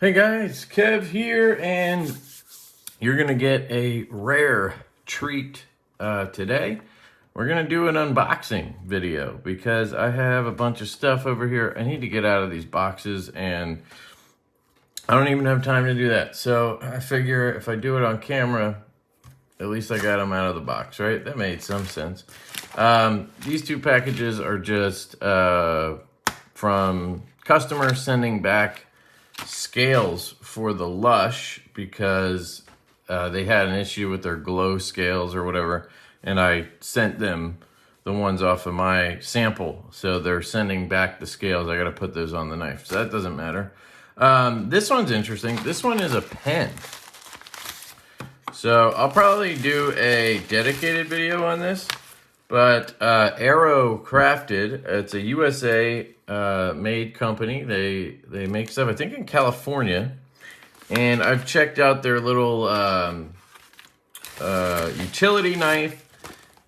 Hey guys, Kev here, and you're gonna get a rare treat today. We're gonna do an unboxing video because I have a bunch of stuff over here I need to get out of these boxes, and I don't even have time to do that. So I figure if I do it on camera, at least I got them out of the box, right? That made some sense. These two packages are just from customers sending back scales for the Lush because they had an issue with their glow scales or whatever, and I sent them the ones off of my sample, so they're sending back the scales. I got to put those on the knife, so that doesn't matter. This one's interesting. This one is a pen, so I'll probably do a dedicated video on this. But Aerocrafted, it's a USA made company. They make stuff, I think, in California. And I've checked out their little utility knife.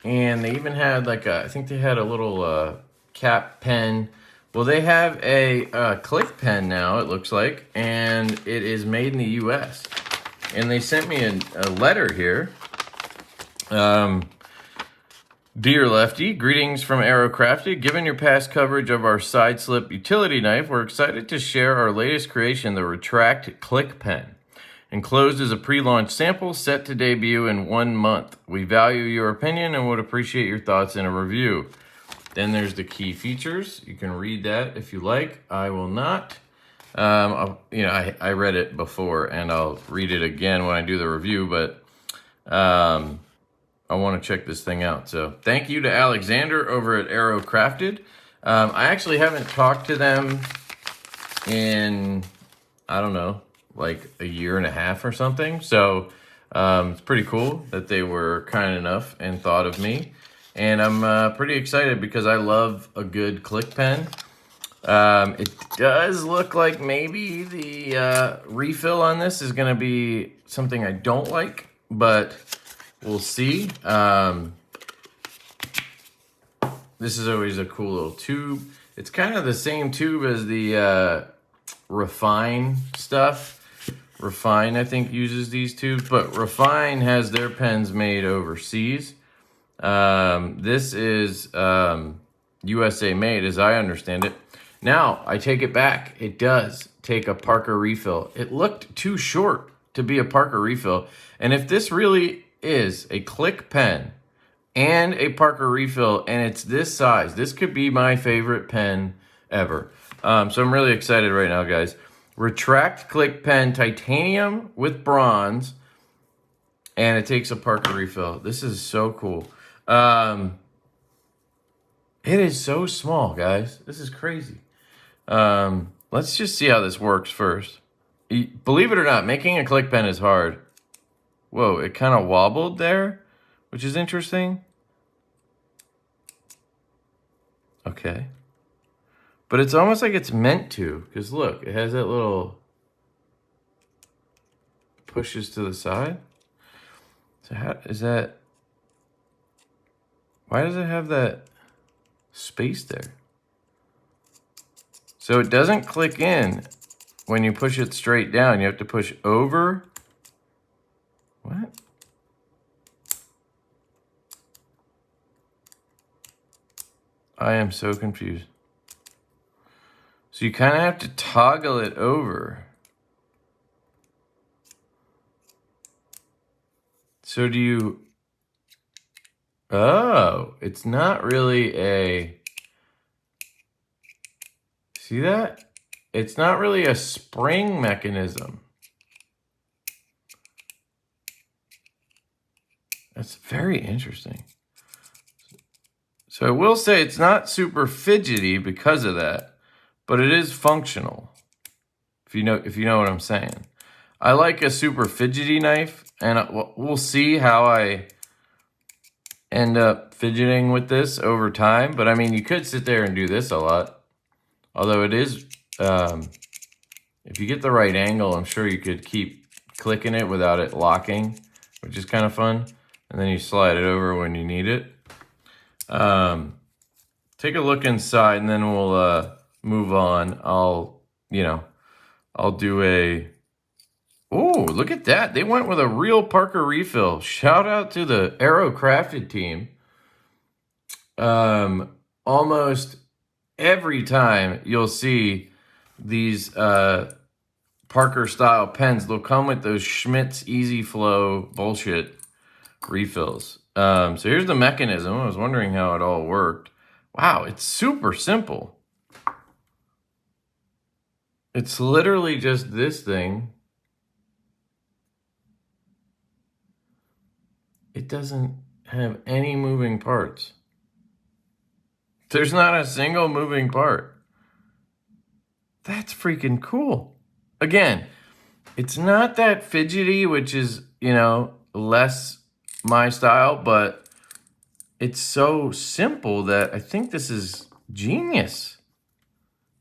And they even had like I think they had a little cap pen. Well, they have a click pen now, it looks like. And it is made in the US. And they sent me a letter here. Dear Lefty, greetings from Aerocrafted. Given your past coverage of our side slip utility knife, we're excited to share our latest creation, the Retract Click Pen. Enclosed is a pre-launch sample set to debut in 1 month. We value your opinion and would appreciate your thoughts in a review. Then there's the key features. You can read that if you like. I will not. I read it before, and I'll read it again when I do the review, but I want to check this thing out. So thank you to Alexander over at Aerocrafted. I actually haven't talked to them in, I don't know, like a year and a half or something. So it's pretty cool that they were kind enough and thought of me. And I'm pretty excited because I love a good click pen. It does look like maybe the refill on this is going to be something I don't like, but we'll see. This is always a cool little tube. It's kind of the same tube as the Refine stuff. Refine, I think, uses these tubes, but Refine has their pens made overseas. This is USA made, as I understand it. Now, I take it back. It does take a Parker refill. It looked too short to be a Parker refill. And if this really is a click pen and a Parker refill, and it's this size, this could be my favorite pen ever. So I'm really excited right now, guys. Retract Click Pen, titanium with bronze, and it takes a Parker refill. This is so cool. It is so small, guys. This is crazy. Let's just see how this works first. Believe it or not, making a click pen is hard. Whoa, it kind of wobbled there, which is interesting. Okay. But it's almost like it's meant to, because look, it has that little pushes to the side. So how is that? Why does it have that space there? So it doesn't click in when you push it straight down. You have to push over. What? I am so confused. So you kind of have to toggle it over. So do you... Oh, it's not really a... See that? It's not really a spring mechanism. That's very interesting. So I will say it's not super fidgety because of that, but it is functional. If you know what I'm saying. I like a super fidgety knife, and we'll see how I end up fidgeting with this over time. But I mean, you could sit there and do this a lot. Although it is, if you get the right angle, I'm sure you could keep clicking it without it locking, which is kind of fun. And then you slide it over when you need it. Take a look inside, and then we'll move on. I'll I'll do a, oh, look at that. They went with a real Parker refill. Shout out to the Aerocrafted team. Almost every time you'll see these Parker style pens, they'll come with those Schmidt's Easy Flow bullshit refills. So here's the mechanism. I was wondering how it all worked. Wow, it's super simple. It's literally just this thing. It doesn't have any moving parts. There's not a single moving part. That's freaking cool. Again, it's not that fidgety, which is, you know, less my style, but it's so simple that I think this is genius,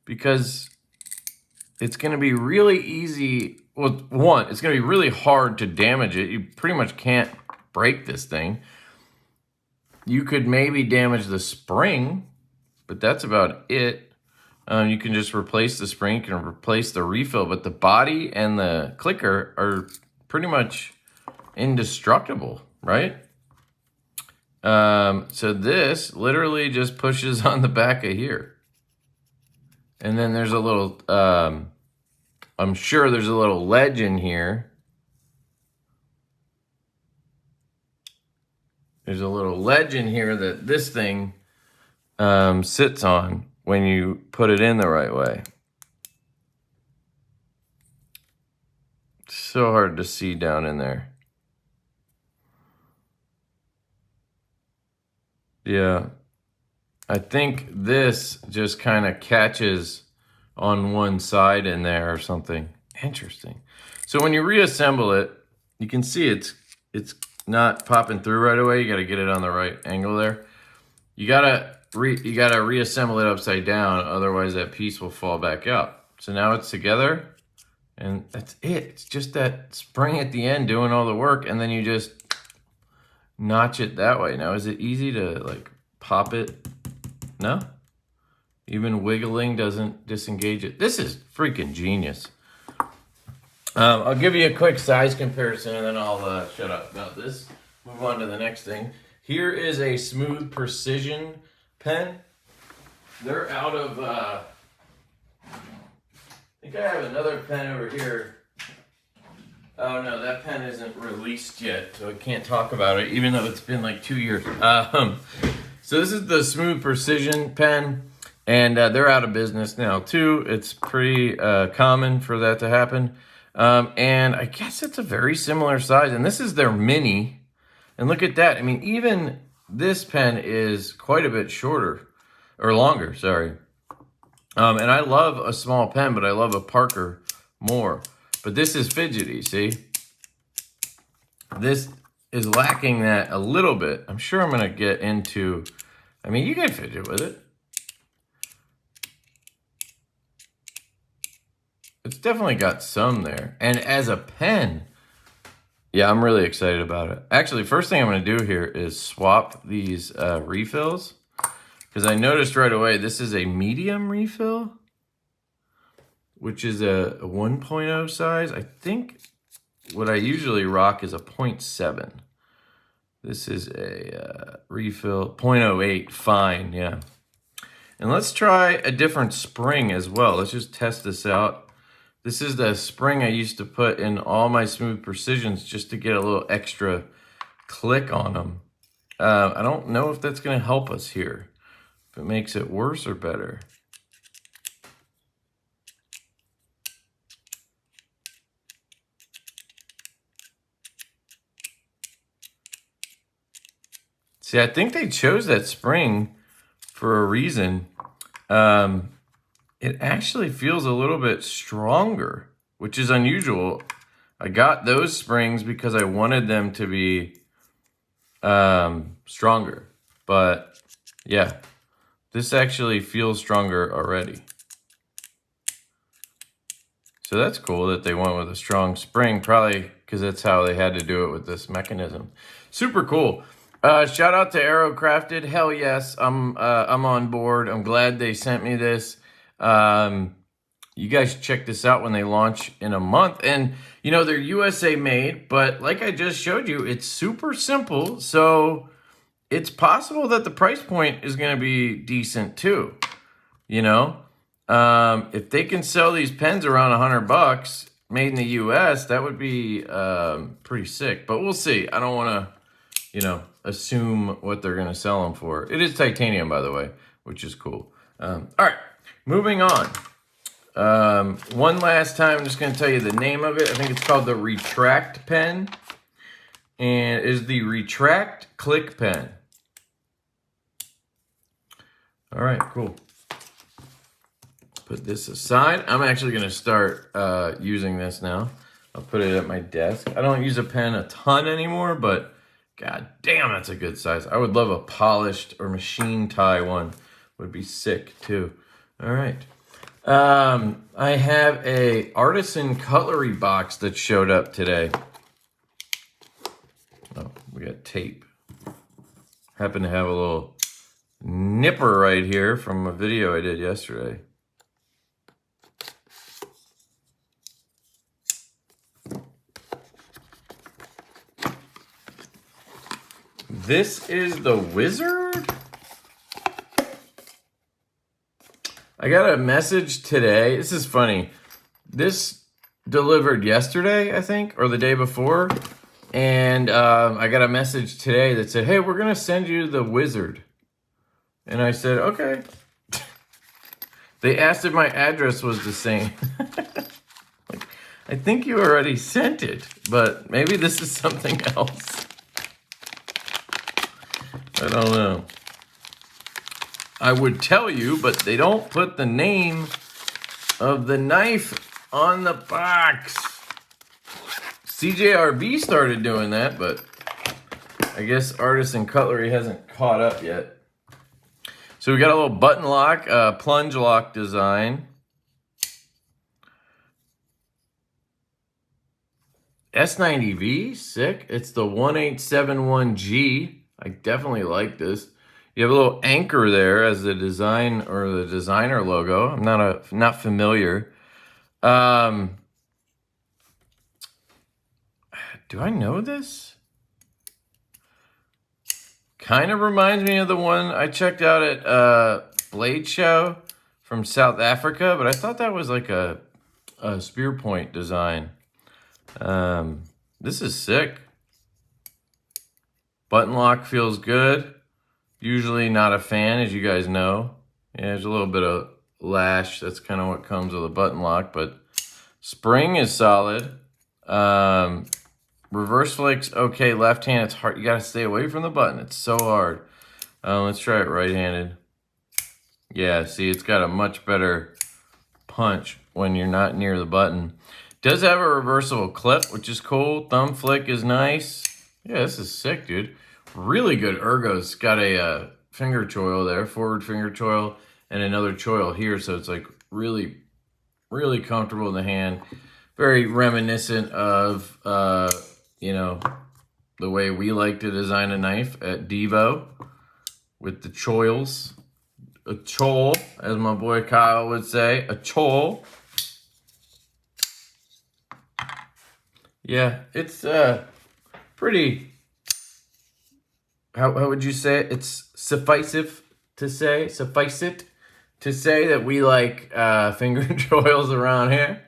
because it's going to be really easy. Well, one, it's going to be really hard to damage it. You pretty much can't break this thing. You could maybe damage the spring, but that's about it. You can just replace the spring, you can replace the refill, but the body and the clicker are pretty much indestructible, right? So this literally just pushes on the back of here. And then there's a little, I'm sure there's a little ledge in here. There's a little ledge in here that this thing sits on when you put it in the right way. It's so hard to see down in there. Yeah, I think this just kind of catches on one side in there or something. Interesting. So when you reassemble it, you can see it's not popping through right away. You got to get it on the right angle there. You gotta reassemble it upside down, otherwise that piece will fall back out. So now it's together, and that's it. It's just that spring at the end doing all the work, and then you just notch it that way. Now, is it easy to like pop it? No? Even wiggling doesn't disengage it. This is freaking genius. I'll give you a quick size comparison, and then I'll shut up about this. Move on to the next thing. Here is a Smooth Precision pen. They're out of, I think I have another pen over here. Oh no, that pen isn't released yet, so I can't talk about it, even though it's been like 2 years. So this is the Smooth Precision pen, and they're out of business now too. It's pretty common for that to happen. And I guess it's a very similar size, and this is their mini. And look at that. I mean, even this pen is quite a bit shorter, or longer, sorry. And I love a small pen, but I love a Parker more. But this is fidgety, see? This is lacking that a little bit. I'm sure I'm gonna get into, I mean, you can fidget with it. It's definitely got some there. And as a pen, yeah, I'm really excited about it. Actually, first thing I'm going to do here is swap these refills, because I noticed right away this is a medium refill, which is a 1.0 size. I think what I usually rock is a 0.7. This is a refill, 0.08 fine, yeah. And let's try a different spring as well. Let's just test this out. This is the spring I used to put in all my Smooth Precisions just to get a little extra click on them. I don't know if that's going to help us here. If it makes it worse or better. See, I think they chose that spring for a reason. It actually feels a little bit stronger, which is unusual. I got those springs because I wanted them to be stronger. But yeah, this actually feels stronger already. So that's cool that they went with a strong spring, probably because that's how they had to do it with this mechanism. Super cool. Shout out to Aerocrafted. Hell yes, I'm on board. I'm glad they sent me this. you guys check this out when they launch in a month. And, you know, they're USA made, but like I just showed you, it's super simple. So it's possible that the price point is going to be decent too. You know, if they can sell these pens around $100 made in the US, that would be pretty sick. But we'll see. I don't want to, you know, assume what they're going to sell them for. It is titanium, by the way, which is cool. All right, moving on. One last time, I'm just going to tell you the name of it. I think it's called the Retract pen, and it is the Retract Click pen. All right, cool. Put this aside. I'm actually going to start using this now. I'll put it at my desk. I don't use a pen a ton anymore, but god damn, that's a good size. I would love a polished or machine tie one. Would be sick too. All right. I have a Artisan Cutlery box that showed up today. Oh, we got tape. Happen to have a little nipper right here from a video I did yesterday. This is the Wizard? I got a message today. This is funny. This delivered yesterday, I think, or the day before. And I got a message today that said, hey, we're going to send you the Wizard. And I said, okay. They asked if my address was the same. Like, I think you already sent it, but maybe this is something else. I don't know. I would tell you, but they don't put the name of the knife on the box. CJRB started doing that, but I guess Artisan Cutlery hasn't caught up yet. So we got a little button lock, plunge lock design. S90V, sick. It's the 1871G. I definitely like this. You have a little anchor there as the design or the designer logo. I'm not familiar. Do I know this? Kind of reminds me of the one I checked out at Blade Show from South Africa, but I thought that was like a spear point design. This is sick. Button lock feels good. Usually not a fan, as you guys know. Yeah, there's a little bit of lash. That's kind of what comes with a button lock, but spring is solid. Reverse flicks, okay. Left hand, it's hard. You got to stay away from the button. It's so hard. Let's try it right-handed. Yeah, see, it's got a much better punch when you're not near the button. Does have a reversible clip, which is cool. Thumb flick is nice. Yeah, this is sick, dude. Really good ergos. Got a finger choil there, forward finger choil, and another choil here. So it's like really, really comfortable in the hand. Very reminiscent of, you know, the way we like to design a knife at Devo with the choils. A chol, as my boy Kyle would say, a chol. Yeah, it's pretty... How would you say it? It's suffice it to say that we like finger choils around here,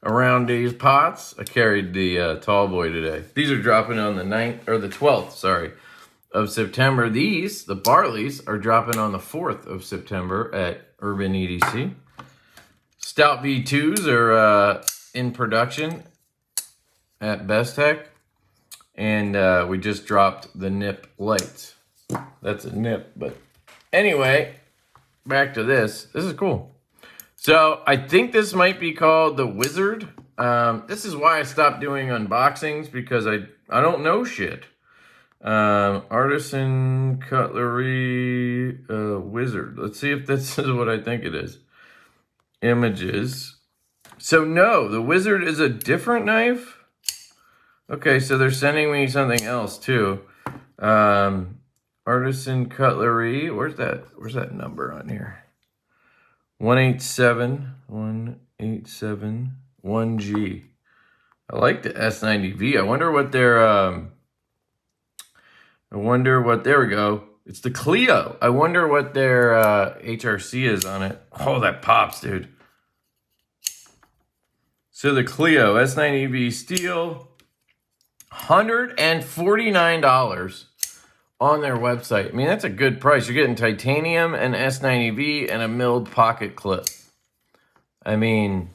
around these pots. I carried the tall boy today. These are dropping on the 9th or the 12th, sorry, of September. These, the Barleys, are dropping on the 4th of September at Urban EDC. Stout V2s are in production at Best Tech. And we just dropped the nip lights. That's a nip, but anyway, back to this. This is cool. So I think this might be called the Wizard. This is why I stopped doing unboxings, because I don't know shit. Artisan Cutlery Wizard. Let's see if this is what I think it is. Images. So no, the Wizard is a different knife. Okay, so they're sending me something else too. Artisan Cutlery. Where's that number on here? 187. 871G. I like the S90V. I wonder what their, there we go. It's the Cleo. I wonder what their HRC is on it. Oh, that pops, dude. So the Cleo S90V steel, $149 on their website. I mean, that's a good price. You're getting titanium and S90V and a milled pocket clip. I mean,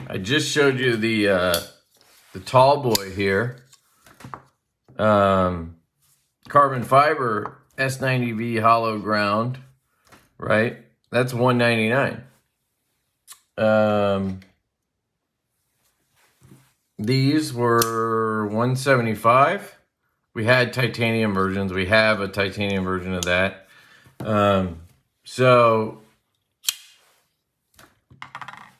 I just showed you the tall boy here. Carbon fiber S90V hollow ground, right? That's $199. These were $175. We had titanium versions. We have a titanium version of that. So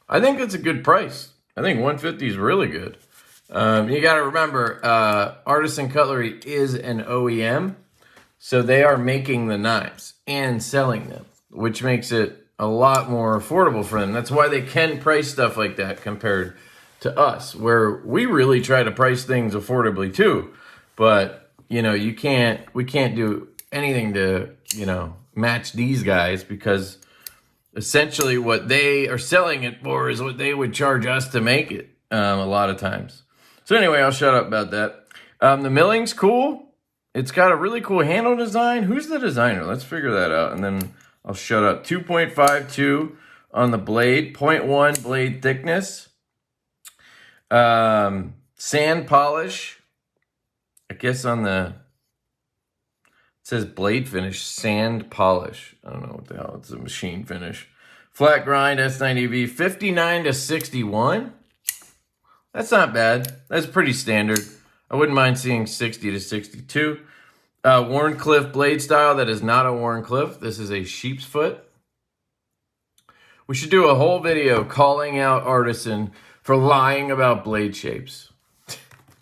I think it's a good price. I think $150 is really good. You got to remember, Artisan Cutlery is an OEM, so they are making the knives and selling them, which makes it a lot more affordable for them. That's why they can price stuff like that compared to us, where we really try to price things affordably too. But, you know, we can't do anything to, you know, match these guys, because essentially what they are selling it for is what they would charge us to make it a lot of times. So anyway, I'll shut up about that. The milling's cool. It's got a really cool handle design. Who's the designer? Let's figure that out, and then I'll shut up. 2.52 on the blade, 0.1 blade thickness. Sand polish. I guess on it says blade finish, sand polish. I don't know what the hell, it's a machine finish. Flat grind S90V, 59 to 61. That's not bad. That's pretty standard. I wouldn't mind seeing 60 to 62. Wharncliffe blade style. That is not a Wharncliffe. This is a sheep's foot. We should do a whole video calling out Artisan for lying about blade shapes.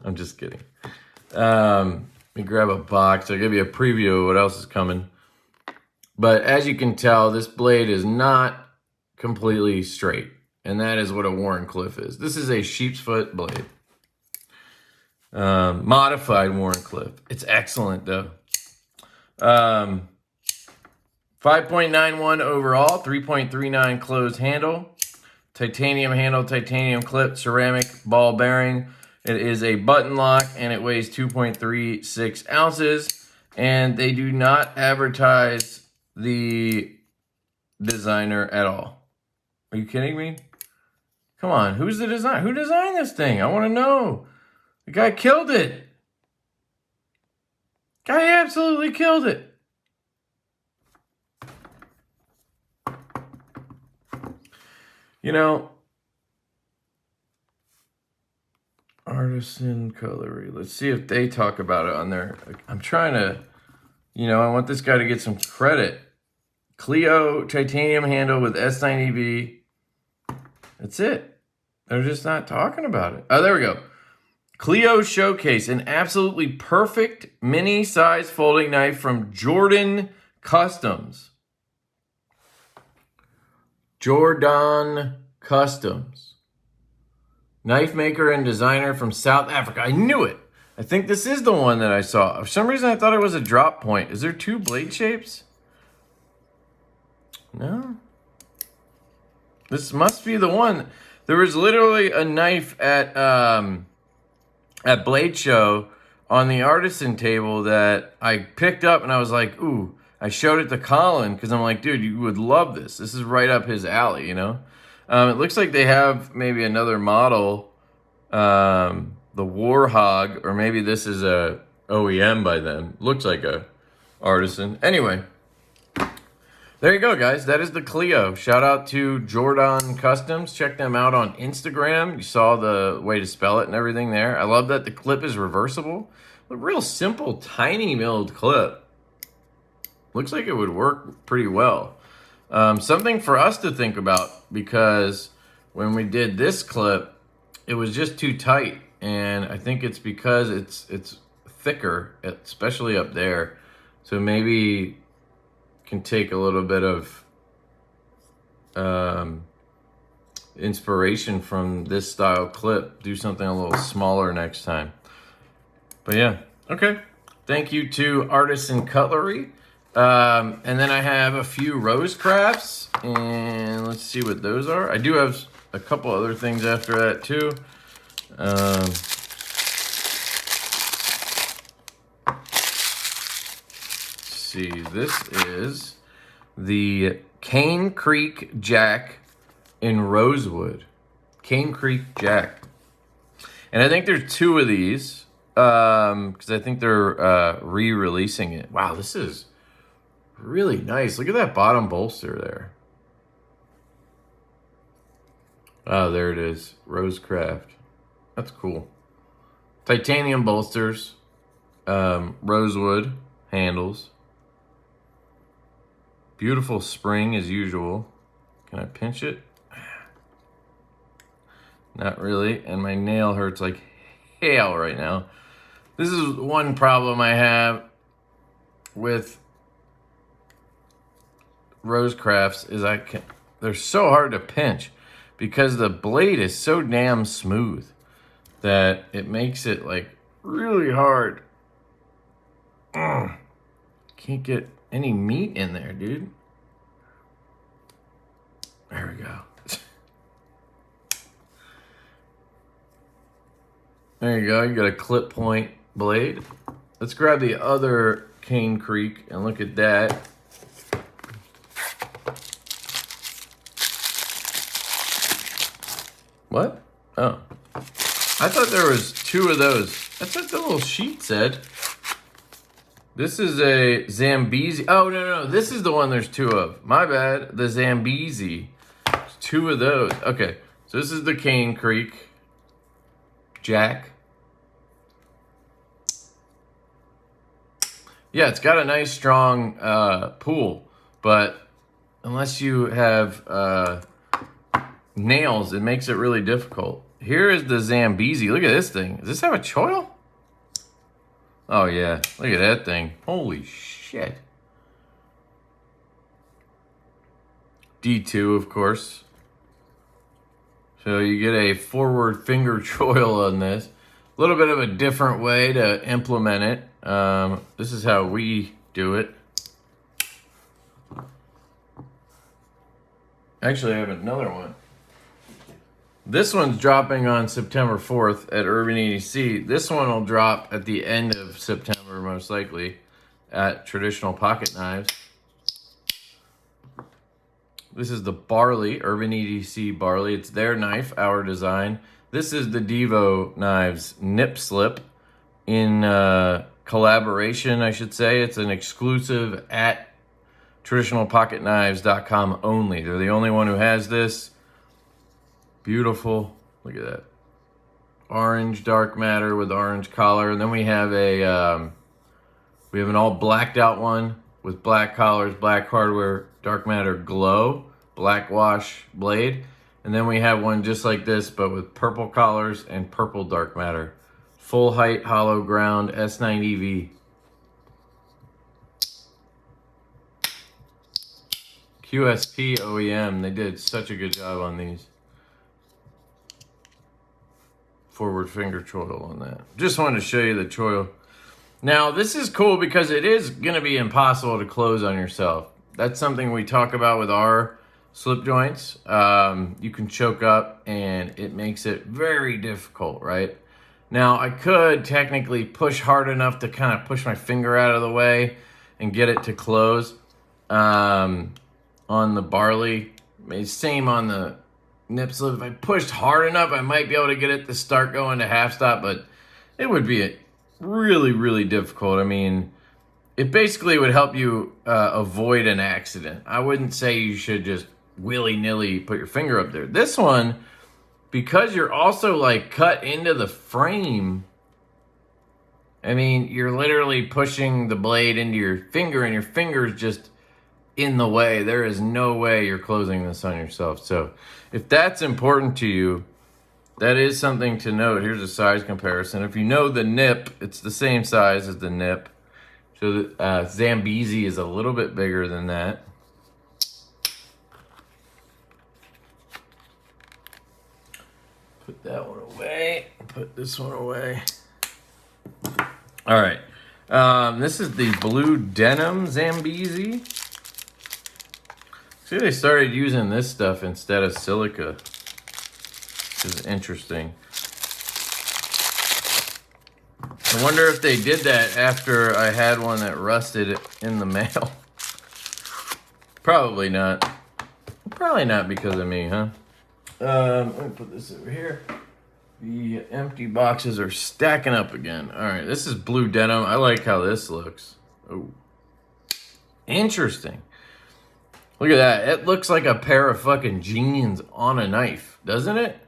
I'm just kidding. Let me grab a box. I'll give you a preview of what else is coming. But as you can tell, this blade is not completely straight. And that is what a Wharncliffe is. This is a sheep's foot blade. Modified Wharncliffe. It's excellent though. 5.91 overall, 3.39 closed handle. Titanium handle, titanium clip, ceramic ball bearing. It is a button lock and it weighs 2.36 ounces. And they do not advertise the designer at all. Are you kidding me? Come on, who's the designer? Who designed this thing? I want to know. The guy killed it. Guy absolutely killed it. You know, Artisan Cutlery. Let's see if they talk about it on there. I'm trying to, you know, I want this guy to get some credit. Cleo titanium handle with S90V. That's it. They're just not talking about it. Oh, there we go. Cleo Showcase, an absolutely perfect mini size folding knife from Jordan Customs. Jordan Customs. Knife maker and designer from South Africa. I knew it. I think this is the one that I saw. For some reason, I thought it was a drop point. Is there two blade shapes? No. This must be the one. There was literally a knife at Blade Show on the Artisan table that I picked up, and I was like, ooh. I showed it to Colin because I'm like, dude, you would love this. This is right up his alley, you know? It looks like they have maybe another model, the Warhog, or maybe this is a OEM by them. Looks like a Artisan. Anyway, there you go, guys. That is the Cleo. Shout out to Jordan Customs. Check them out on Instagram. You saw the way to spell it and everything there. I love that the clip is reversible. A real simple, tiny milled clip. Looks like it would work pretty well. Something for us to think about, because when we did this clip, it was just too tight. And I think it's because it's thicker, especially up there. So maybe can take a little bit of inspiration from this style clip. Do something a little smaller next time. But yeah, okay. Thank you to Artisan Cutlery. And then I have a few Rosecrafts, and let's see what those are. I do have a couple other things after that too. See, this is the Cane Creek Jack in Rosewood. Cane Creek Jack. And I think there's two of these, because I think they're re-releasing it. Wow, this is really nice. Look at that bottom bolster there. Oh, there it is. Rosecraft. That's cool. Titanium bolsters. Rosewood handles. Beautiful spring as usual. Can I pinch it? Not really. And my nail hurts like hell right now. This is one problem I have with Rosecrafts is they're so hard to pinch because the blade is so damn smooth that it makes it like really hard. Can't get any meat in there, dude. There we go. There you go. You got a clip point blade. Let's grab the other Cane Creek and look at that. What? Oh. I thought there was two of those. That's what the little sheet said. This is a Zambesi. Oh, no. This is the one there's two of. My bad. The Zambesi. There's two of those. Okay. So this is the Cane Creek Jack. Yeah, it's got a nice strong pull, but unless you have nails, it makes it really difficult. Here is the Zambesi. Look at this thing. Does this have a choil? Oh yeah, look at that thing. Holy shit. D2, of course. So you get a forward finger choil on this. A little bit of a different way to implement it. This is how we do it. Actually, I have another one. This one's dropping on September 4th at Urban EDC. This one will drop at the end of September, most likely, at Traditional Pocket Knives. This is the Barley, Urban EDC Barley. It's their knife, our design. This is the Divo Knives Nip Slip in collaboration, I should say. It's an exclusive at traditionalpocketknives.com only. They're the only one who has this. Beautiful. Look at that. Orange dark matter with orange collar. And then we have an all blacked out one with black collars, black hardware, dark matter glow, black wash blade. And then we have one just like this, but with purple collars and purple dark matter. Full height, hollow ground, S90V. QSP OEM, they did such a good job on these. Forward finger choil on that. Just wanted to show you the choil. Now, this is cool because it is going to be impossible to close on yourself. That's something we talk about with our slip joints. You can choke up and it makes it very difficult, right? Now, I could technically push hard enough to kind of push my finger out of the way and get it to close on the Barley. Same on the nip slip. If I pushed hard enough, I might be able to get it to start going to half stop, but it would be really, really difficult. I mean, it basically would help you avoid an accident. I wouldn't say you should just willy-nilly put your finger up there. This one, because you're also like cut into the frame, I mean, you're literally pushing the blade into your finger and your finger's just in the way. There is no way you're closing this on yourself. So if that's important to you, that is something to note. Here's a size comparison. If you know the nip, it's the same size as the nip. So the Zambesi is a little bit bigger than that. Put that one away. Put this one away. All right. This is the blue Denim Zambesi. See, they started using this stuff instead of silica, which is interesting. I wonder if they did that after I had one that rusted in the mail. Probably not. Probably not because of me, huh? Let me put this over here. The empty boxes are stacking up again. All right, this is blue denim. I like how this looks. Oh, interesting. Look at that. It looks like a pair of fucking jeans on a knife, doesn't it?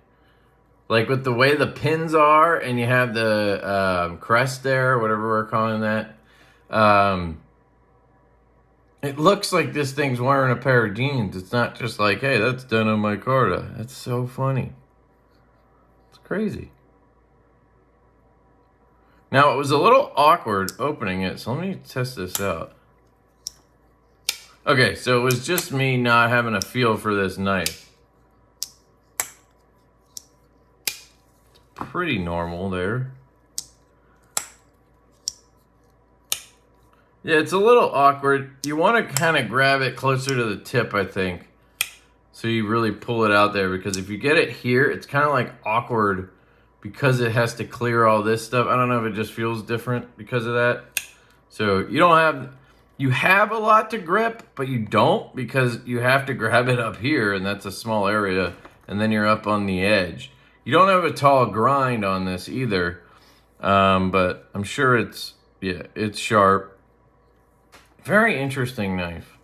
Like with the way the pins are, and you have the crest there, whatever we're calling that. It looks like this thing's wearing a pair of jeans. It's not just like, hey, that's denim micarta. That's so funny. It's crazy. Now, it was a little awkward opening it, so let me test this out. Okay, so it was just me not having a feel for this knife. It's pretty normal there. Yeah, it's a little awkward. You want to kind of grab it closer to the tip, I think. So you really pull it out there, because if you get it here, it's kind of like awkward because it has to clear all this stuff. I don't know if it just feels different because of that. So you have a lot to grip, but you don't, because you have to grab it up here, and that's a small area, and then you're up on the edge. You don't have a tall grind on this either, but I'm sure it's sharp. Very interesting knife.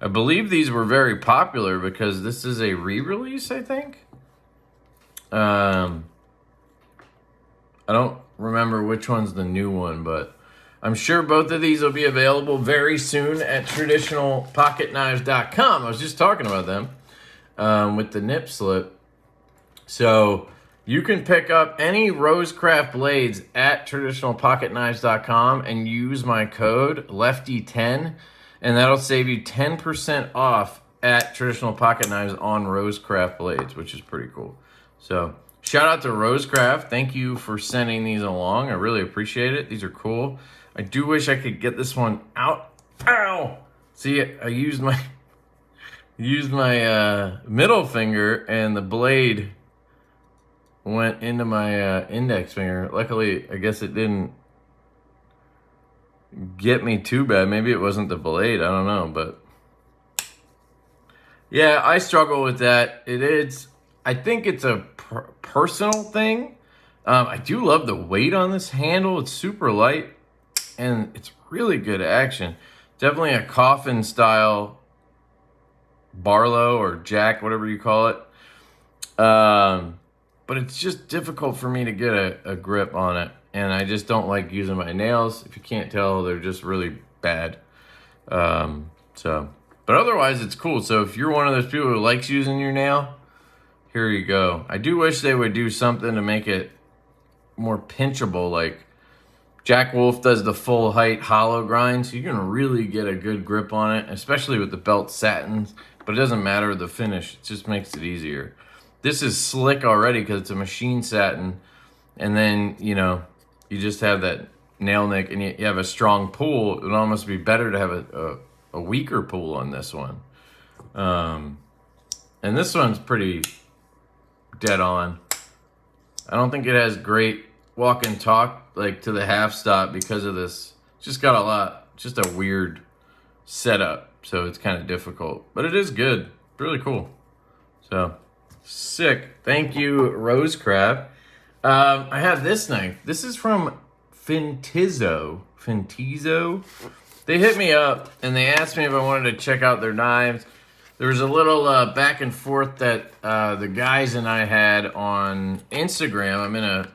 I believe these were very popular because this is a re-release, I think. I don't remember which one's the new one, but I'm sure both of these will be available very soon at traditionalpocketknives.com. I was just talking about them with the nip slip. So you can pick up any Rosecraft blades at traditionalpocketknives.com and use my code LeftyEDC10, and that'll save you 10% off at Traditional Pocket Knives on Rosecraft blades, which is pretty cool. So shout out to Rosecraft. Thank you for sending these along. I really appreciate it. These are cool. I do wish I could get this one out. Ow! See, I used my middle finger, and the blade went into my index finger. Luckily, I guess it didn't get me too bad. Maybe it wasn't the blade. I don't know, but yeah, I struggle with that. It is. I think it's a personal thing. I do love the weight on this handle. It's super light, and it's really good action. Definitely a coffin style Barlow or Jack, whatever you call it. But it's just difficult for me to get a grip on it. And I just don't like using my nails. If you can't tell, they're just really bad. But otherwise, it's cool. So if you're one of those people who likes using your nail, here you go. I do wish they would do something to make it more pinchable. Like Jack Wolf does the full height hollow grind, so you can really get a good grip on it, especially with the belt satins. But it doesn't matter the finish. It just makes it easier. This is slick already because it's a machine satin. And then, you know, you just have that nail nick and you have a strong pull. It would almost be better to have a weaker pull on this one. And this one's pretty dead on. I don't think it has great walk and talk like to the half stop because of this. It's just got just a weird setup. So it's kind of difficult. But it is good. Really cool. So sick. Thank you, Rosecraft. I have this knife. This is from Fintiso. They hit me up and they asked me if I wanted to check out their knives. There was a little back and forth that the guys and I had on Instagram. I'm in a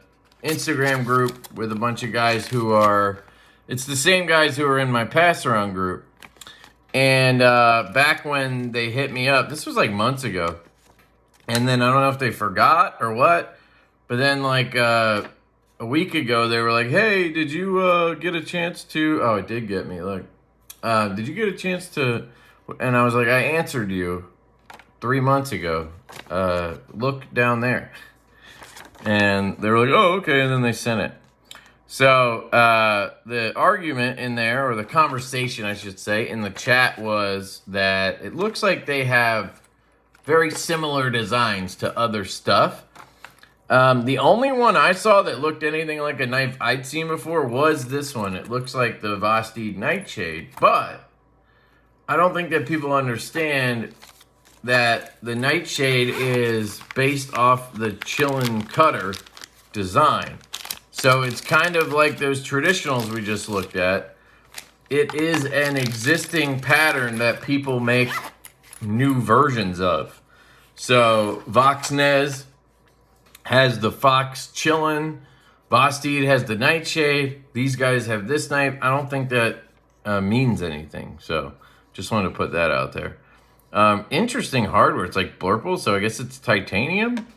Instagram group with a bunch of guys who are, it's the same guys who are in my pass around group. And back when they hit me up, this was like months ago. And then I don't know if they forgot or what, but then like a week ago, they were like, hey, did you get a chance to, oh, it did get me, look. Did you get a chance to, and I was like, I answered you 3 months ago. Look down there. And they were like, oh, okay, and then they sent it. So the argument in there, or the conversation, I should say, in the chat was that it looks like they have very similar designs to other stuff. The only one I saw that looked anything like a knife I'd seen before was this one. It looks like the Vosteed Nightshade, but I don't think that people understand that the Nightshade is based off the Chillin' Cutter design. So it's kind of like those traditionals we just looked at. It is an existing pattern that people make new versions of. So Voxnez has the Fox Chillin', Vosteed has the Nightshade. These guys have this knife. I don't think that means anything. So just wanted to put that out there. Interesting hardware. It's like Blurple, so I guess it's titanium.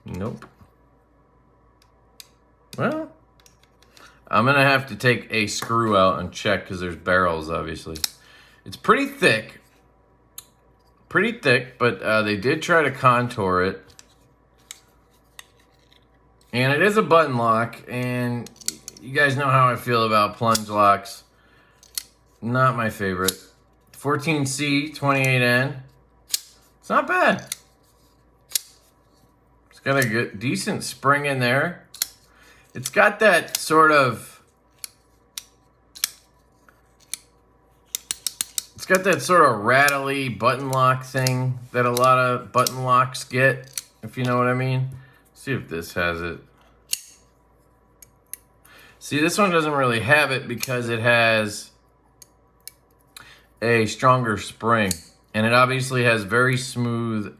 Nope. Well, I'm going to have to take a screw out and check because there's barrels, obviously. It's pretty thick. Pretty thick, but they did try to contour it. And it is a button lock, and you guys know how I feel about plunge locks. Not my favorite. 14C, 28N. It's not bad. It's got a good, decent spring in there. It's got that sort of... It's got that sort of rattly button lock thing that a lot of button locks get, if you know what I mean. Let's see if this has it. See, this one doesn't really have it because it has a stronger spring. And it obviously has very smooth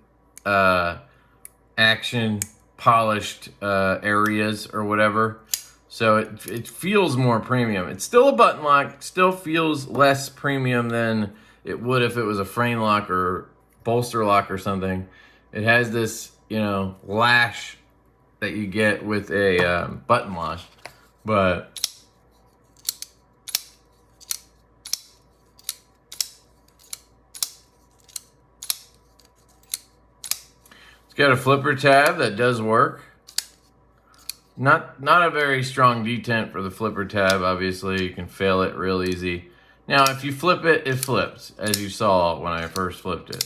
action, polished areas or whatever. So it feels more premium. It's still a button lock, still feels less premium than it would if it was a frame lock or bolster lock or something. It has this, you know, lash that you get with a button lock, but it's got a flipper tab that does work. Not a very strong detent for the flipper tab, obviously. You can fail it real easy. Now, if you flip it, it flips, as you saw when I first flipped it.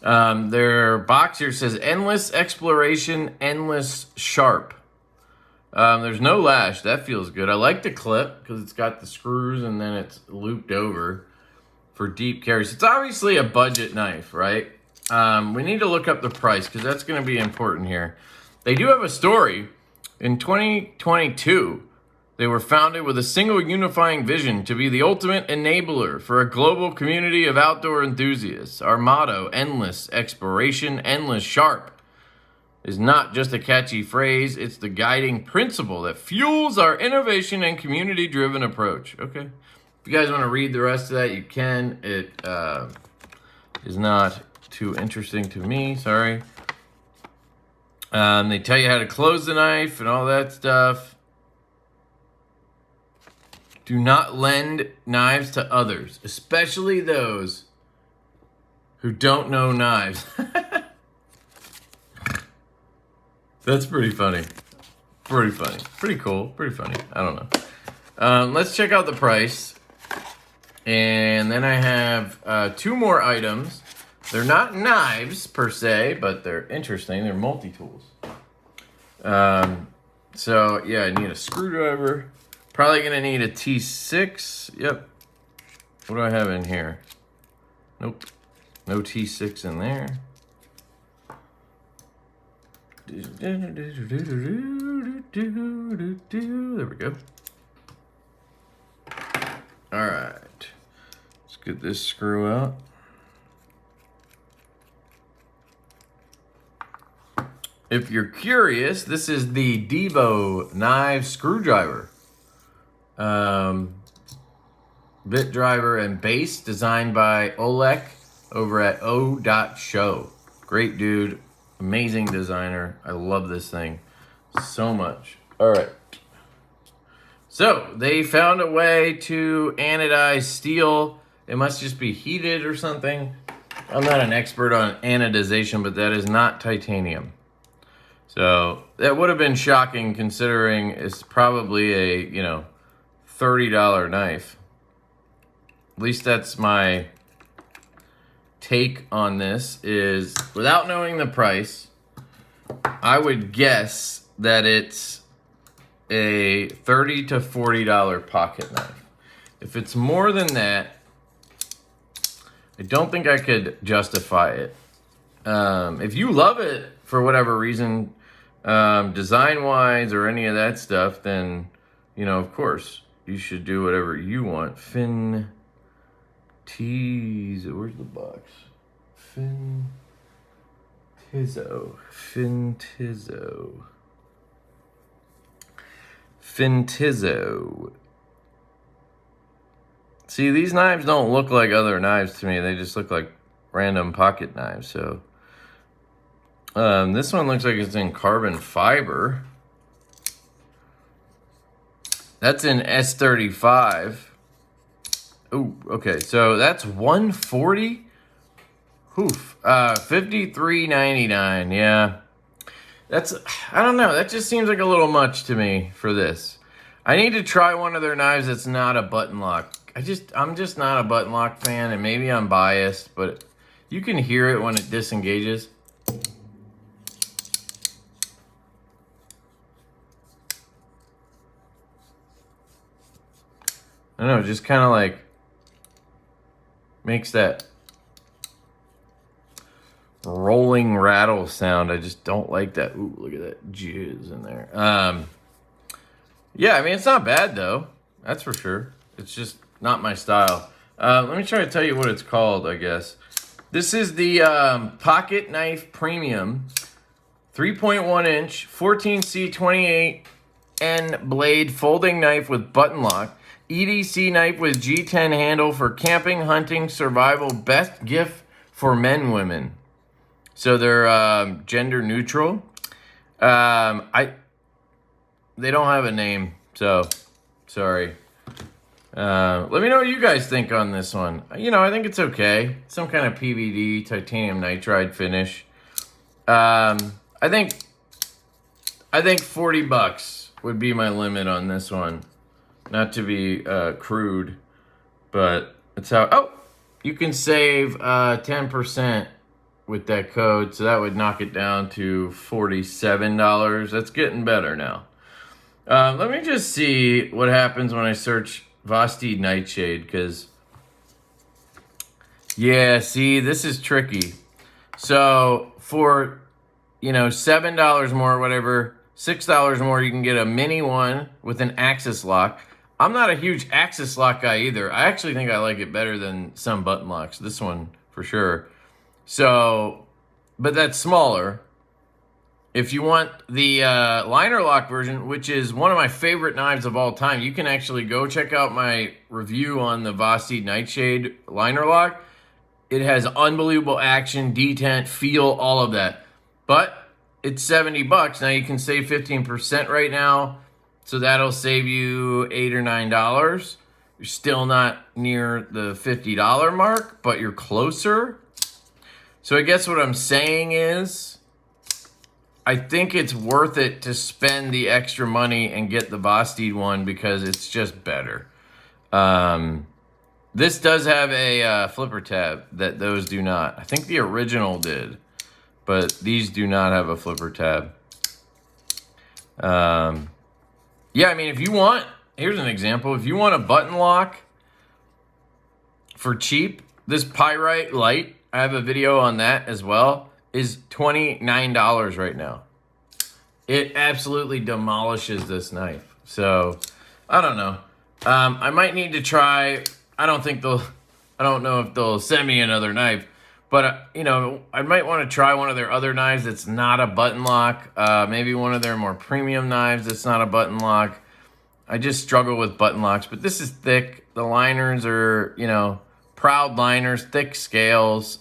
Their box here says, Endless Exploration, Endless Sharp. There's no lash. That feels good. I like the clip because it's got the screws and then it's looped over for deep carries. It's obviously a budget knife, right? We need to look up the price because that's going to be important here. They do have a story. In 2022, they were founded with a single unifying vision to be the ultimate enabler for a global community of outdoor enthusiasts. Our motto, Endless Exploration, Endless Sharp, is not just a catchy phrase, it's the guiding principle that fuels our innovation and community-driven approach. Okay. If you guys want to read the rest of that, you can. It is not too interesting to me, sorry. They tell you how to close the knife and all that stuff. Do not lend knives to others, especially those who don't know knives. That's pretty funny. Pretty funny. Pretty cool. Pretty funny. I don't know. Let's check out the price. And then I have 2 more items. They're not knives per se, but they're interesting. They're multi-tools. So yeah, I need a screwdriver. Probably gonna need a T6. Yep. What do I have in here? Nope. No T6 in there. There we go. All right. Let's get this screw out. If you're curious, this is the Divo Knives screwdriver. Bit driver and base designed by Oleg over at O.Show. Great dude, amazing designer. I love this thing so much. All right. So they found a way to anodize steel It must just be heated or something. I'm not an expert on anodization, but that is not titanium. So that would have been shocking considering it's probably a, you know, $30 knife. At least that's my take on this, is without knowing the price, I would guess that it's a $30 to $40 pocket knife. If it's more than that, I don't think I could justify it. If you love it for whatever reason, design-wise or any of that stuff, then, you know, of course, you should do whatever you want. Fintiso, where's the box? Fintiso. See, these knives don't look like other knives to me. They just look like random pocket knives. So this one looks like it's in carbon fiber. That's in S35. Oh, okay. So that's $140. Oof. $53.99. Yeah. That's, I don't know. That just seems like a little much to me for this. I need to try one of their knives that's not a button lock. I'm just not a button lock fan, and maybe I'm biased, but you can hear it when it disengages. I don't know, it just kind of like makes that rolling rattle sound. I just don't like that. Ooh, look at that jizz in there. Yeah, I mean, it's not bad though. That's for sure. It's just not my style. Let me try to tell you what it's called, I guess. This is the Pocket Knife Premium 3.1 inch 14C28N blade folding knife with button lock. EDC knife with G10 handle for camping, hunting, survival. Best gift for men, women. So they're gender neutral. They don't have a name, so sorry. Let me know what you guys think on this one. You know, I think it's okay. Some kind of PVD titanium nitride finish. I think $40 would be my limit on this one. Not to be crude, but it's how. Oh, you can save 10% with that code, so that would knock it down to $47. That's getting better now. Let me just see what happens when I search Vosteed Nightshade, because, yeah, see, this is tricky. So for, you know, $7 more, whatever, $6 more, you can get a mini one with an axis lock. I'm not a huge axis lock guy either. I actually think I like it better than some button locks. This one, for sure. So, but that's smaller. If you want the liner lock version, which is one of my favorite knives of all time, you can actually go check out my review on the Vosteed Nightshade liner lock. It has unbelievable action, detent, feel, all of that. But it's $70. Now you can save 15% right now. So that'll save you $8 or $9. You're still not near the $50 mark, but you're closer. So I guess what I'm saying is, I think it's worth it to spend the extra money and get the Vosteed one because it's just better. This does have a flipper tab that those do not. I think the original did, but these do not have a flipper tab. Yeah, I mean, if you want, here's an example. If you want a button lock for cheap, this Pyrite Light, I have a video on that as well, is $29 right now. It absolutely demolishes this knife. So, I don't know. I might need to try. I don't know if they'll send me another knife, but you know, I might want to try one of their other knives that's not a button lock. Maybe one of their more premium knives that's not a button lock. I just struggle with button locks, but this is thick. The liners are, you know, proud liners, thick scales.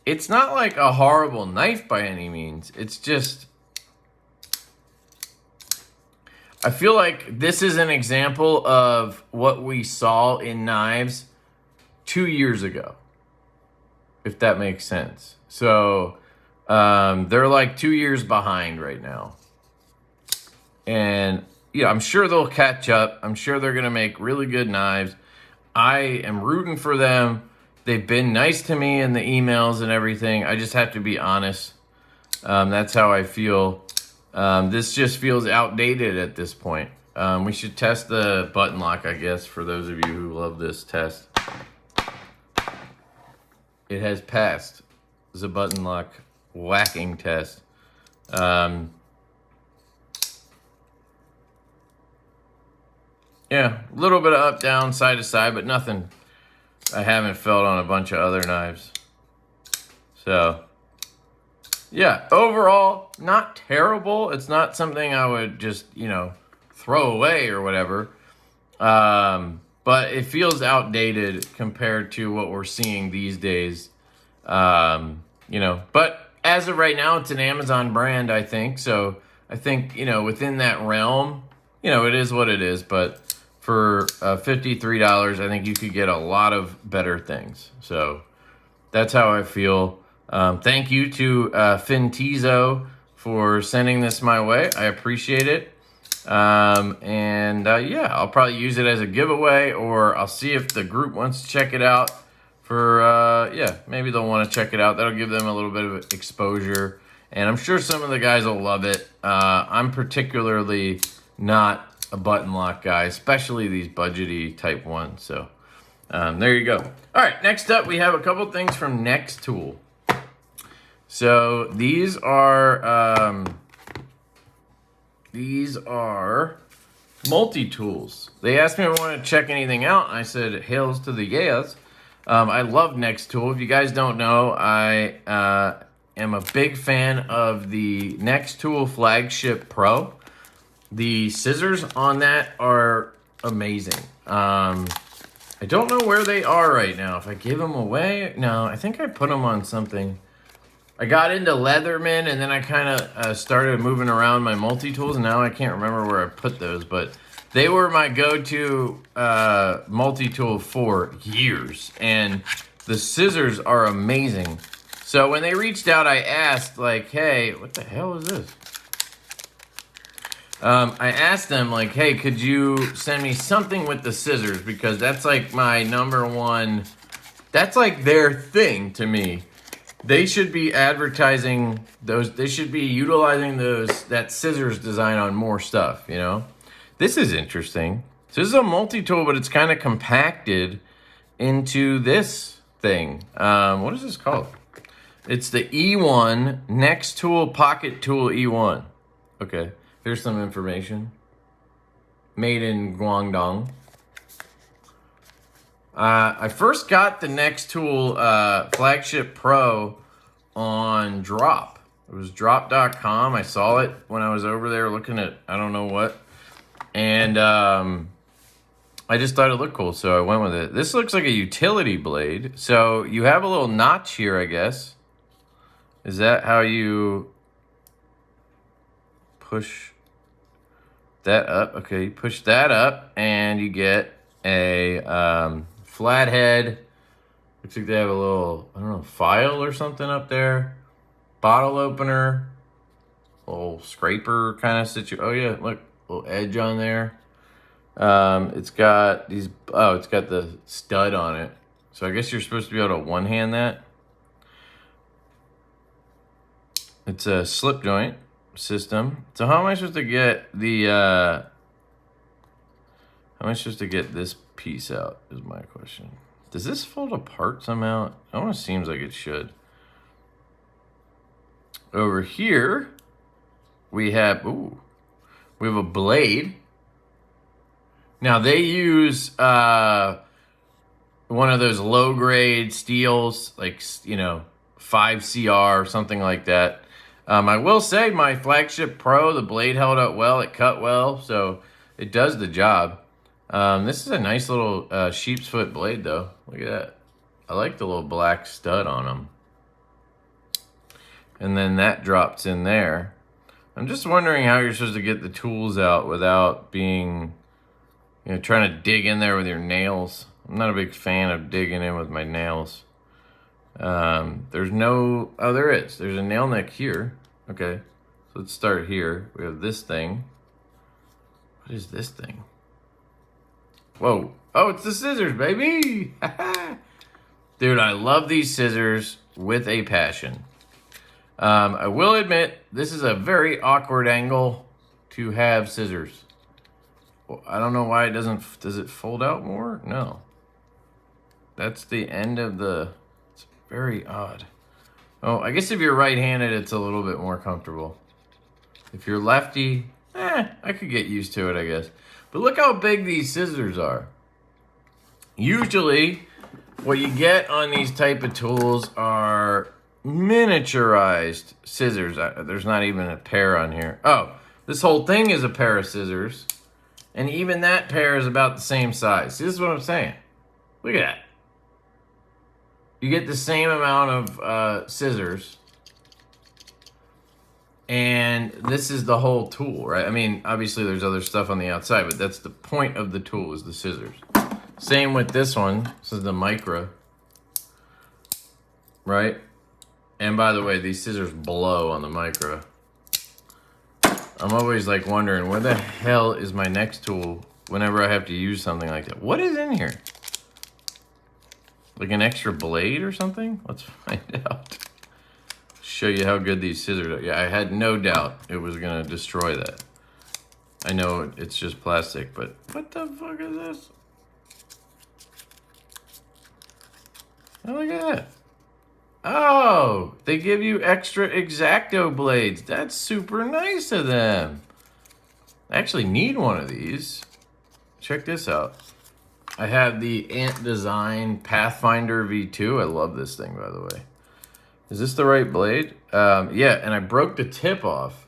It's not like a horrible knife by any means. It's just, I feel like this is an example of what we saw in knives 2 years ago, if that makes sense. So they're like 2 years behind right now. And yeah, I'm sure they'll catch up. I'm sure they're going to make really good knives. I am rooting for them. They've been nice to me in the emails and everything. I just have to be honest. That's how I feel. This just feels outdated at this point. We should test the button lock, I guess, for those of you who love this test. It has passed the button lock whacking test. Yeah, a little bit of up, down, side to side, but nothing I haven't felt on a bunch of other knives. So, yeah, overall, not terrible. It's not something I would just, you know, throw away or whatever. But it feels outdated compared to what we're seeing these days. You know, but as of right now, it's an Amazon brand, I think. So I think, you know, within that realm, you know, it is what it is. But for $53, I think you could get a lot of better things. So that's how I feel. Thank you to Fintiso for sending this my way. I appreciate it. Yeah, I'll probably use it as a giveaway, or I'll see if the group wants to check it out for, yeah, maybe they'll want to check it out. That'll give them a little bit of exposure, and I'm sure some of the guys will love it. I'm particularly not a button lock guy, especially these budgety type ones. So there you go. All right, next up we have a couple things from Nextool. So these are multi-tools. They asked me if I want to check anything out, and I said, hails to the yes. I love Nextool. If you guys don't know, I am a big fan of the Nextool Flagship Pro. The scissors on that are amazing. I don't know where they are right now. If I give them away, no, I think I put them on something. I got into Leatherman, and then I kind of started moving around my multi-tools, and now I can't remember where I put those, but they were my go-to multi-tool for years, and the scissors are amazing. So when they reached out, I asked, like, hey, what the hell is this? I asked them, like, hey, could you send me something with the scissors? Because that's like my number one, that's like their thing to me. They should be advertising those, they should be utilizing that scissors design on more stuff, you know? This is interesting. So this is a multi-tool, but it's kind of compacted into this thing. What is this called? It's the E1 Nextool Pocket Tool E1. Okay, here's some information. Made in Guangdong. I first got the Nextool Flagship Pro on Drop. It was drop.com. I saw it when I was over there looking at I don't know what. And I just thought it looked cool, so I went with it. This looks like a utility blade. So you have a little notch here, I guess. Is that how you push that up? Okay, you push that up and you get a flathead. Looks like they have a little, I don't know, file or something up there. Bottle opener. Little scraper kind of situation. Oh yeah, look, little edge on there. It's got these, oh, it's got the stud on it. So I guess you're supposed to be able to one-hand that. It's a slip joint system. So how am I supposed to get the, how am I supposed to get this piece out is my question. Does this fold apart somehow? It almost seems like it should. Over here, we have, we have a blade. Now they use one of those low-grade steels, like, you know, 5CR or something like that. I will say my Flagship Pro, the blade held up well, it cut well, so it does the job. This is a nice little sheep's foot blade though. Look at that. I like the little black stud on them. And then that drops in there. I'm just wondering how you're supposed to get the tools out without being, you know, trying to dig in there with your nails. I'm not a big fan of digging in with my nails. There's no, oh, there is. There's a nail neck here. Okay, so let's start here. We have this thing. What is this thing? Whoa. Oh, it's the scissors, baby. Dude, I love these scissors with a passion. I will admit, this is a very awkward angle to have scissors. I don't know why it doesn't, does it fold out more? No. That's the end of the, it's very odd. Oh, I guess if you're right-handed, it's a little bit more comfortable. If you're lefty, I could get used to it, I guess. But look how big these scissors are. Usually, what you get on these type of tools are miniaturized scissors. There's not even a pair on here. Oh, this whole thing is a pair of scissors. And even that pair is about the same size. See, this is what I'm saying. Look at that. You get the same amount of scissors. And this is the whole tool, right? I mean, obviously there's other stuff on the outside, but that's the point of the tool, is the scissors. Same with this one. This is the Micra. Right? And by the way, these scissors blow on the Micra. I'm always like wondering, where the hell is my Nextool whenever I have to use something like that? What is in here? Like an extra blade or something? Let's find out. Show you how good these scissors are. Yeah, I had no doubt it was gonna destroy that. I know it's just plastic, but what the fuck is this? Oh, look at that. Oh, they give you extra X-Acto blades. That's super nice of them. I actually need one of these. Check this out. I have the Ant Design Pathfinder V2. I love this thing, by the way. Is this the right blade? Yeah, and I broke the tip off.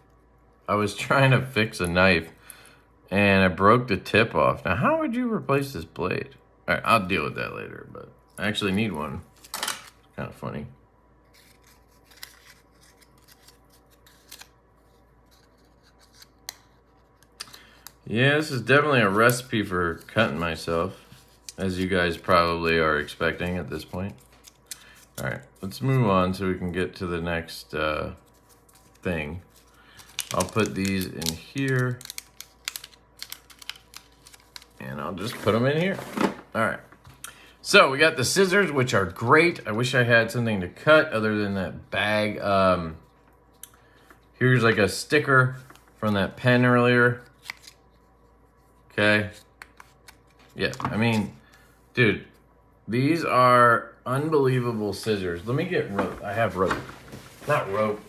I was trying to fix a knife, and I broke the tip off. Now, how would you replace this blade? All right, I'll deal with that later, but I actually need one. It's kind of funny. Yeah, this is definitely a recipe for cutting myself, as you guys probably are expecting at this point. All right, let's move on so we can get to the next thing. I'll put these in here, and I'll just put them in here. All right, so we got the scissors, which are great. I wish I had something to cut other than that bag. Here's like a sticker from that pen earlier. Okay. Yeah, I mean, dude, these are unbelievable scissors. Let me get rope. I have rope. Not rope,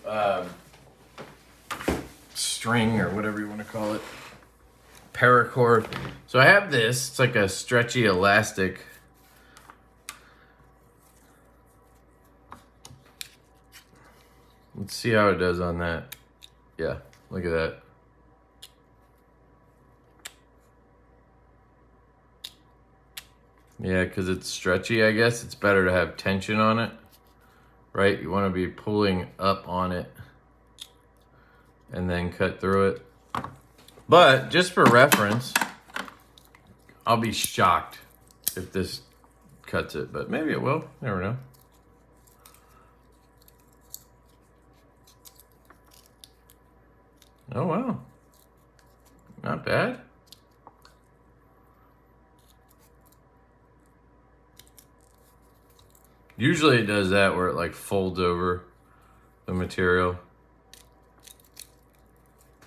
string or whatever you want to call it. Paracord. So I have this. It's like a stretchy elastic. Let's see how it does on that. Yeah, look at that. Yeah, because it's stretchy, I guess. It's better to have tension on it, right? You want to be pulling up on it and then cut through it. But just for reference, I'll be shocked if this cuts it, but maybe it will. Never know. Oh, wow. Not bad. Usually it does that where it like folds over the material.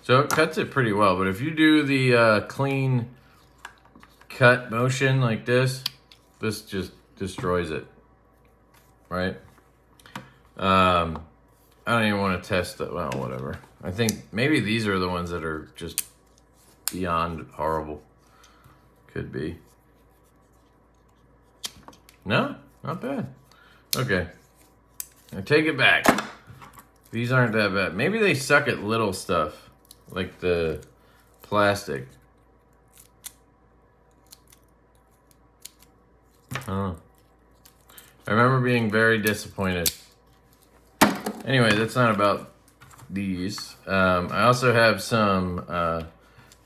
So it cuts it pretty well, but if you do the clean cut motion like this, this just destroys it, right? I don't even want to test it. Well, whatever. I think maybe these are the ones that are just beyond horrible. Could be. No, not bad. Okay, I take it back. These aren't that bad. Maybe they suck at little stuff, like the plastic. I remember being very disappointed. Anyway, that's not about these. I also have some of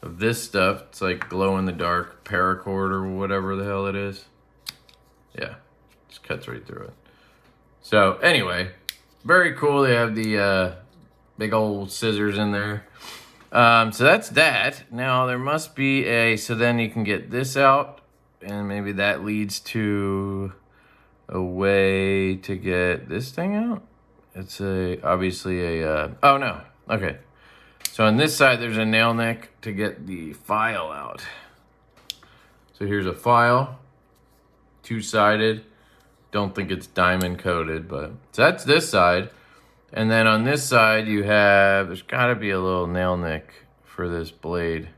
this stuff. It's like glow-in-the-dark paracord or whatever the hell it is. Yeah, just cuts right through it. So anyway, very cool. They have the big old scissors in there. So that's that. Now there must be a, so then you can get this out, and maybe that leads to a way to get this thing out. It's obviously a, oh no, okay. So on this side, there's a nail neck to get the file out. So here's a file, two-sided. Don't think it's diamond coated, but so that's this side. And then on this side, you have, there's gotta be a little nail nick for this blade.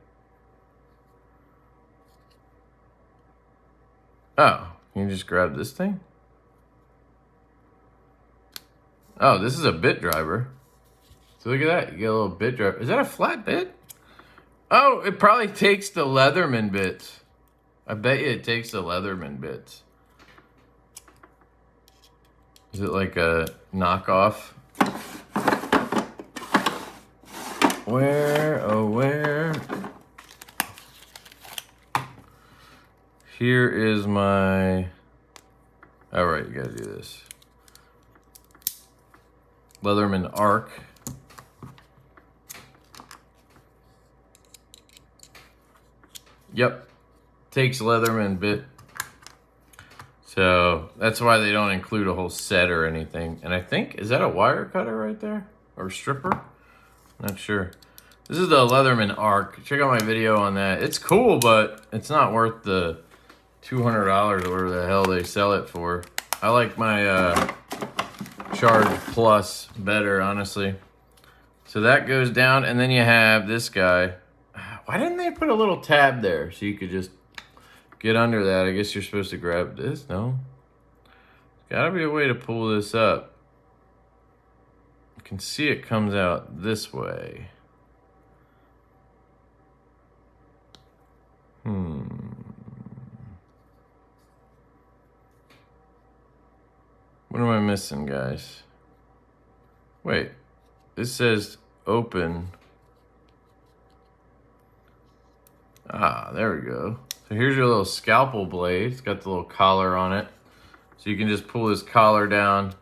Oh, you just grab this thing? Oh, this is a bit driver. So look at that, you get a little bit driver. Is that a flat bit? Oh, it probably takes the Leatherman bits. I bet you it takes the Leatherman bits. Is it like a knockoff? Where, oh where? Here is my, all right, you gotta do this. Leatherman arc. Yep, takes Leatherman bit. So that's why they don't include a whole set or anything. And I think, is that a wire cutter right there? Or stripper? Not sure. This is the Leatherman arc. Check out my video on that. It's cool, but it's not worth the $200 or whatever the hell they sell it for. I like my Charge Plus better, honestly. So that goes down, and then you have this guy. Why didn't they put a little tab there so you could just get under that? I guess you're supposed to grab this, no? Gotta be a way to pull this up. You can see it comes out this way. What am I missing, guys? Wait, this says open. Ah, there we go. So here's your little scalpel blade. It's got the little collar on it. So you can just pull this collar down,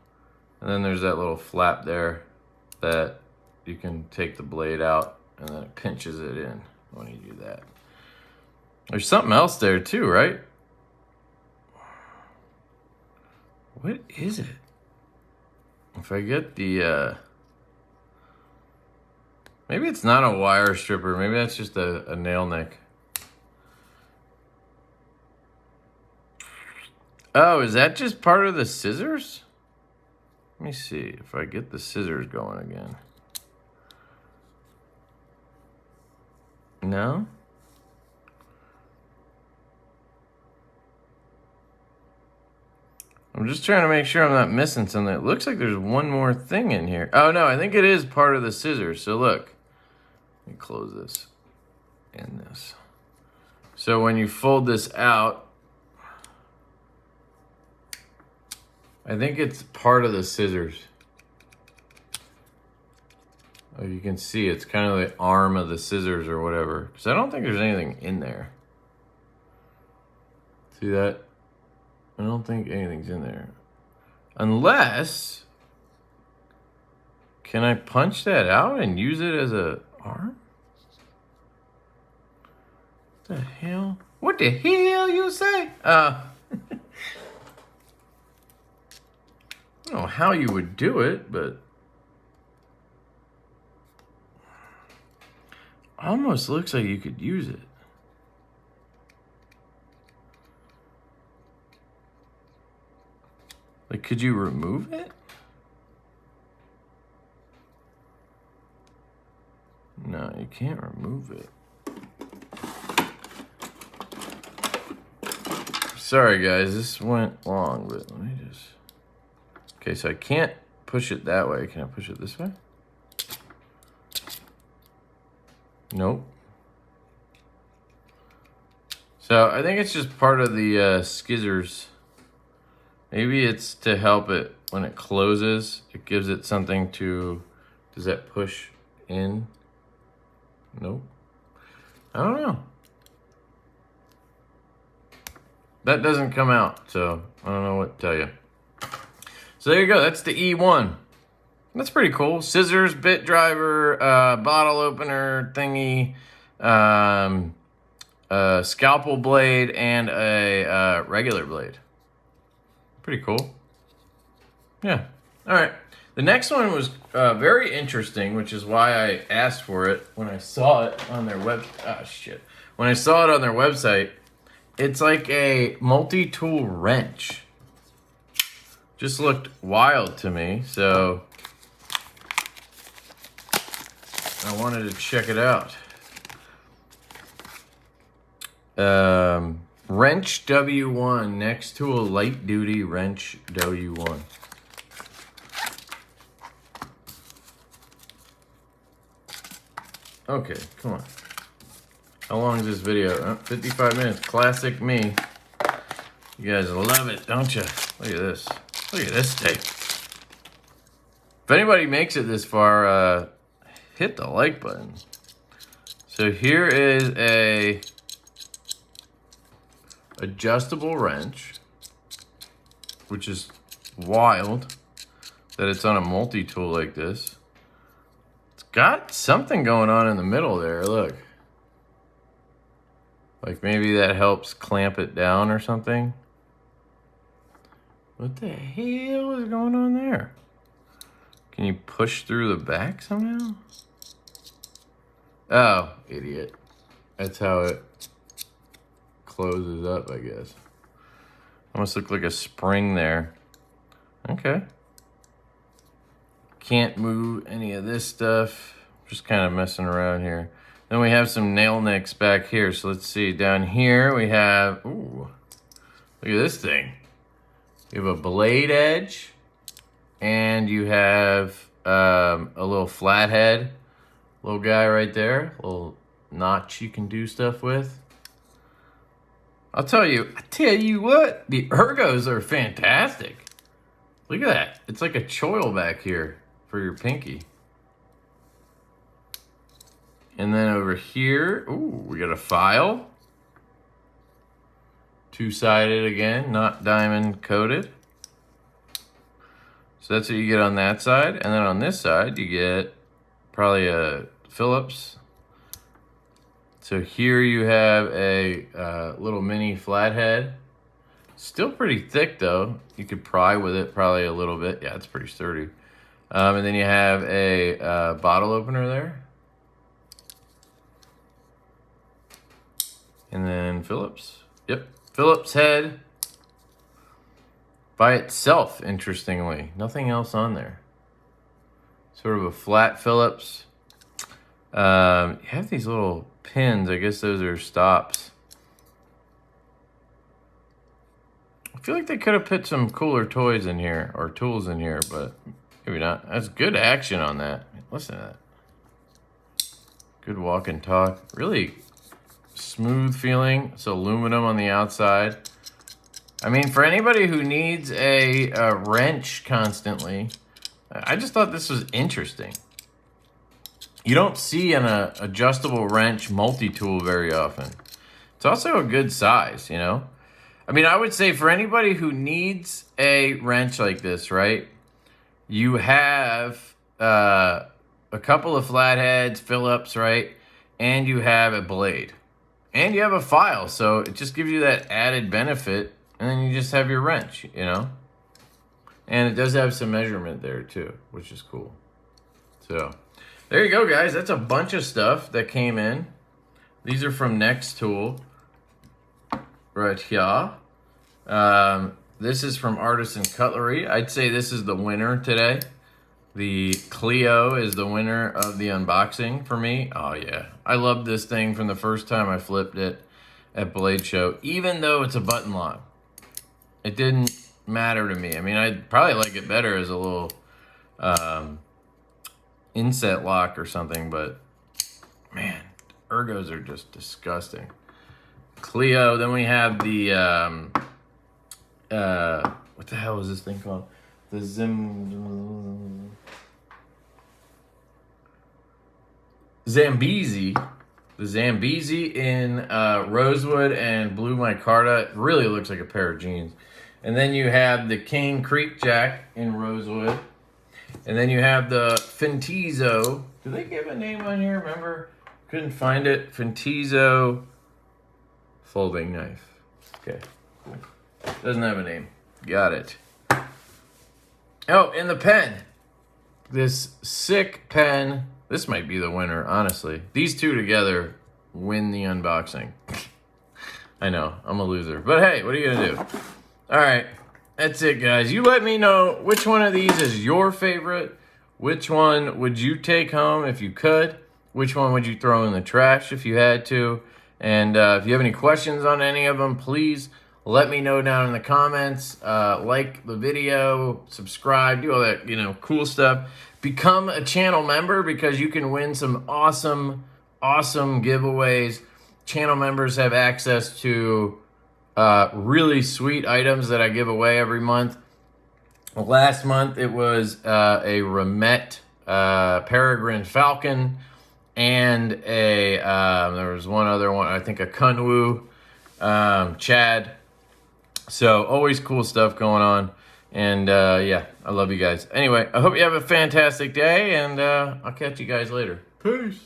and then there's that little flap there that you can take the blade out, and then it pinches it in when you do that. There's something else there too, right? What is it? If I get the, maybe it's not a wire stripper. Maybe that's just a nail neck. Oh, is that just part of the scissors? Let me see if I get the scissors going again. No? I'm just trying to make sure I'm not missing something. It looks like there's one more thing in here. Oh no, I think it is part of the scissors. So look, let me close this and this. So when you fold this out, I think it's part of the scissors. Oh, you can see it's kind of the arm of the scissors or whatever. Because I don't think there's anything in there. See that? I don't think anything's in there. Unless, can I punch that out and use it as a arm? What the hell? What the hell you say? I don't know how you would do it, but almost looks like you could use it. Like, could you remove it? No, you can't remove it. Sorry guys, this went long, but let me just... Okay, so I can't push it that way. Can I push it this way? Nope. So I think it's just part of the skizzers. Maybe it's to help it when it closes. It gives it something to... Does that push in? Nope. I don't know. that doesn't come out, so I don't know what to tell you. So there you go. That's the E1. That's pretty cool. Scissors, bit driver, bottle opener thingy, a scalpel blade, and a regular blade. Pretty cool. Yeah. All right. The next one was very interesting, which is why I asked for it when I saw it on their web. Ah, shit. When I saw it on their website, it's like a multi-tool wrench. Just looked wild to me, so I wanted to check it out. Wrench W1, Nextool light duty wrench W1. Okay, come on. How long is this video? Oh, 55 minutes. Classic me. You guys love it, don't you? Look at this. Look at this thing. If anybody makes it this far, hit the like button. So here is a adjustable wrench, which is wild that it's on a multi-tool like this. It's got something going on in the middle there, look. Like maybe that helps clamp it down or something. What the hell is going on there? Can you push through the back somehow? Oh, idiot. That's how it closes up, I guess. Almost look like a spring there. Okay. Can't move any of this stuff. Just kind of messing around here. Then we have some nail nicks back here. So let's see. Down here we have, ooh, look at this thing. You have a blade edge, and you have a little flathead, little guy right there, little notch you can do stuff with. I tell you what, the ergos are fantastic. Look at that. It's like a choil back here for your pinky. And then over here, ooh, we got a file. Two-sided again, not diamond coated. So that's what you get on that side. And then on this side, you get probably a Phillips. So here you have a little mini flathead. Still pretty thick though. You could pry with it probably a little bit. Yeah, it's pretty sturdy. And then you have a bottle opener there. And then Phillips. Yep. Phillips head by itself, interestingly. Nothing else on there. Sort of a flat Phillips. You have these little pins. I guess those are stops. I feel like they could have put some cooler toys in here or tools in here, but maybe not. That's good action on that. Listen to that. Good walk and talk. Really smooth feeling. It's aluminum on the outside. I mean, for anybody who needs a wrench constantly, I just thought this was interesting. You don't see an adjustable wrench multi-tool very often. It's also a good size, you know? I mean, I would say for anybody who needs a wrench like this, right? You have a couple of flatheads, Phillips, right? And you have a blade. And you have a file, so it just gives you that added benefit. And then you just have your wrench, you know? And it does have some measurement there too, which is cool. So, there you go, guys. That's a bunch of stuff that came in. These are from Nextool. Right here. This is from Artisan Cutlery. I'd say this is the winner today. The Cleo is the winner of the unboxing for me. Oh, yeah. I loved this thing from the first time I flipped it at Blade Show, even though it's a button lock. It didn't matter to me. I mean, I'd probably like it better as a little inset lock or something, but man, ergos are just disgusting. Cleo, then we have the, what the hell is this thing called? The Zambesi. The Zambesi in rosewood and blue micarta. It really looks like a pair of jeans. And then you have the Cane Creek Jack in rosewood. And then you have the Fintiso. Do they give a name on here? Remember? Couldn't find it. Fintiso folding knife. Okay, cool. Doesn't have a name. Got it. Oh, and the pen. This sick pen. This might be the winner, honestly. These two together win the unboxing. I know, I'm a loser. But hey, what are you gonna do? All right, that's it, guys. You let me know which one of these is your favorite. Which one would you take home if you could? Which one would you throw in the trash if you had to? And if you have any questions on any of them, please let me know down in the comments. Like the video, subscribe, do all that, cool stuff. Become a channel member because you can win some awesome giveaways. Channel members have access to really sweet items that I give away every month. Last month it was a Remet Peregrine Falcon and there was one other one, I think a Kunwu Chad. So always cool stuff going on. And yeah, I love you guys. Anyway, I hope you have a fantastic day, and I'll catch you guys later. Peace.